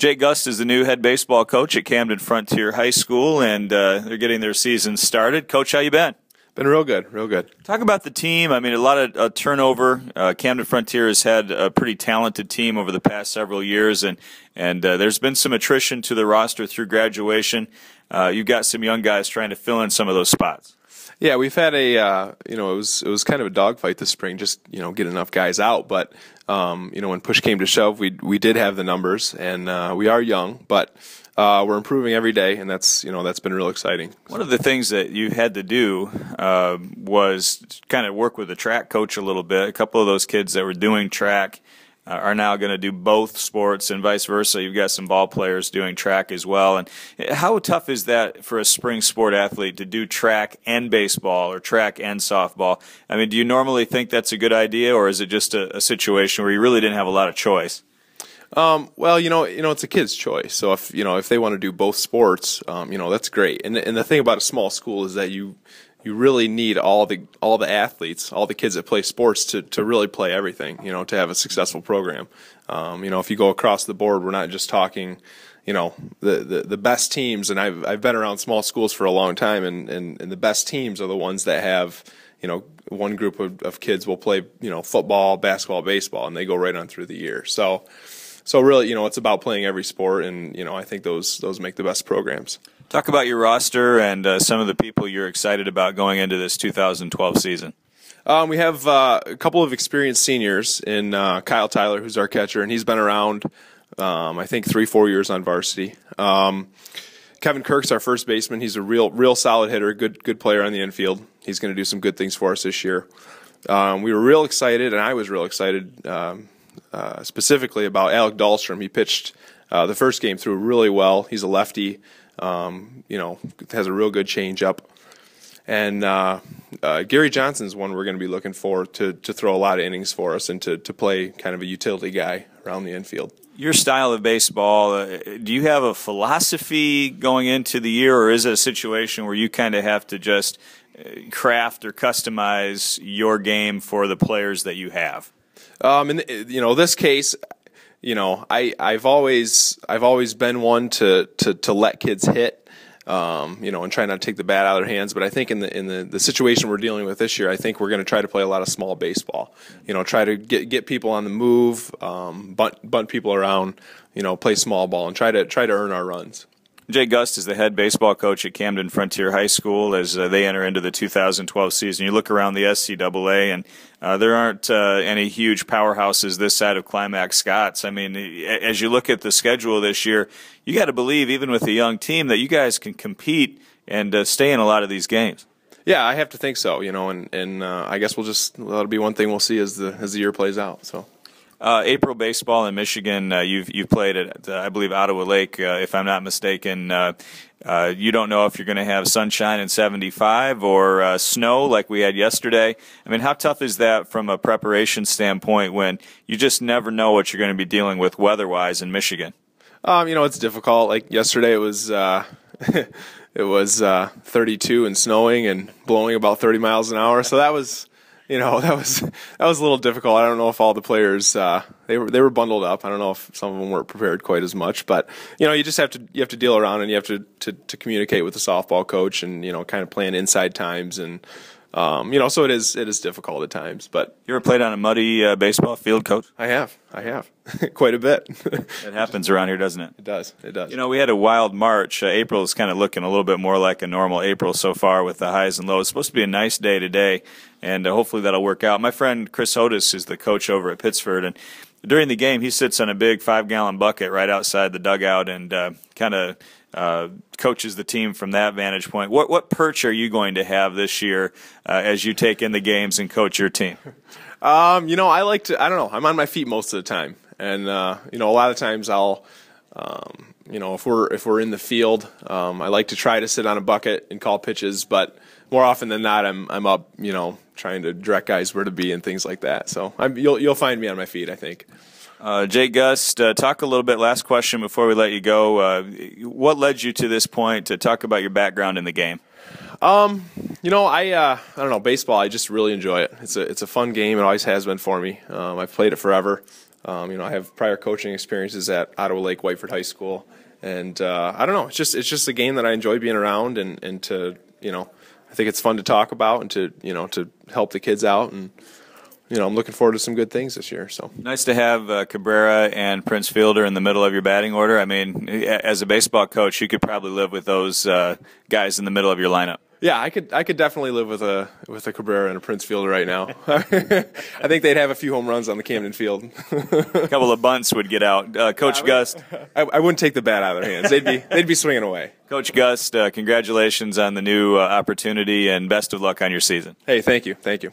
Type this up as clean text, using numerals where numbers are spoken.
Jay Gust is the new head baseball coach at Camden-Frontier High School, and they're getting their season started. Coach, how you been? Been real good, real good. Talk about the team. I mean, a lot of turnover. Camden-Frontier has had a pretty talented team over the past several years, and there's been some attrition to the roster through graduation. You've got some young guys trying to fill in some of those spots. Yeah, we've had a it was kind of a dogfight this spring, just get enough guys out. But when push came to shove, we did have the numbers, and we are young, but we're improving every day, and that's been real exciting. One of the things that you had to do was kind of work with the track coach a little bit. A couple of those kids that were doing track are now going to do both sports, and vice versa. You've got some ball players doing track as well. And how tough is that for a spring sport athlete to do track and baseball or track and softball? I mean, do you normally think that's a good idea, or is it just a situation where you really didn't have a lot of choice? Well, it's a kid's choice. So if they want to do both sports, that's great. And the thing about a small school is that you really need all the athletes, all the kids that play sports to really play everything, to have a successful program. If you go across the board, we're not just talking, the best teams, and I've been around small schools for a long time, and the best teams are the ones that have, one group of kids will play, football, basketball, baseball, and they go right on through the year. So really, it's about playing every sport, and I think those make the best programs. Talk about your roster and some of the people you're excited about going into this 2012 season. We have a couple of experienced seniors in Kyle Tyler, who's our catcher, and he's been around, I think, 3-4 years on varsity. Kevin Kirk's our first baseman. He's a real solid hitter, good player on the infield. He's going to do some good things for us this year. We were real excited, and I was real excited specifically about Alec Dahlstrom. He pitched the first game through really well. He's a lefty. Has a real good changeup. And Gary Johnson's one we're going to be looking for to throw a lot of innings for us and to play kind of a utility guy around the infield. Your style of baseball, do you have a philosophy going into the year, or is it a situation where you kind of have to just craft or customize your game for the players that you have? In this case, I've always been one to let kids hit, and try not to take the bat out of their hands. But I think in the situation we're dealing with this year, I think we're going to try to play a lot of small baseball. Try to get people on the move, bunt people around, play small ball, and try to earn our runs. Jay Gust is the head baseball coach at Camden-Frontier High School as they enter into the 2012 season. You look around the SCAA, and there aren't any huge powerhouses this side of Climax Scotts. I mean, as you look at the schedule this year, you got to believe, even with a young team, that you guys can compete and stay in a lot of these games. Yeah, I have to think so. And I guess that'll be one thing we'll see as the year plays out. So. April baseball in Michigan, you've played at, I believe, Ottawa Lake, if I'm not mistaken. You don't know if you're going to have sunshine and 75 or snow like we had yesterday. I mean, how tough is that from a preparation standpoint when you just never know what you're going to be dealing with weather-wise in Michigan? It's difficult. Like yesterday, it was it was 32 and snowing and blowing about 30 miles an hour. So that was. That was a little difficult. I don't know if all the players they were bundled up. I don't know if some of them weren't prepared quite as much. But you just have to deal around, and you have to communicate with the softball coach, and kind of plan inside times, and so it is difficult at times. But you ever played on a muddy baseball field, Coach? I have quite a bit. It happens around here, doesn't it? It does. We had a wild March. April is kind of looking a little bit more like a normal April so far with the highs and lows. It's supposed to be a nice day today, and hopefully that'll work out. My friend Chris Otis is the coach over at Pittsford, and during the game he sits on a big 5-gallon bucket right outside the dugout and kind of coaches the team from that vantage point. What perch are you going to have this year as you take in the games and coach your team? I like to. I don't know. I'm on my feet most of the time, and a lot of times I'll, if we're in the field, I like to try to sit on a bucket and call pitches, but more often than not, I'm up, trying to direct guys where to be and things like that. So you'll find me on my feet, I think. Jay Gust, talk a little bit. Last question before we let you go. What led you to this point to talk about your background in the game? I don't know, baseball. I just really enjoy it. It's a fun game. It always has been for me. I've played it forever. I have prior coaching experiences at Ottawa Lake Whiteford High School, and I don't know. It's just a game that I enjoy being around, and to I think it's fun to talk about and to help the kids out, and I'm looking forward to some good things this year. So nice to have Cabrera and Prince Fielder in the middle of your batting order. I mean, as a baseball coach, you could probably live with those guys in the middle of your lineup. Yeah, I could definitely live with a Cabrera and a Prince Fielder right now. I think they'd have a few home runs on the Camden field. A couple of bunts would get out. Coach Gust, I wouldn't take the bat out of their hands. They'd be swinging away. Coach Gust, congratulations on the new opportunity and best of luck on your season. Hey, thank you.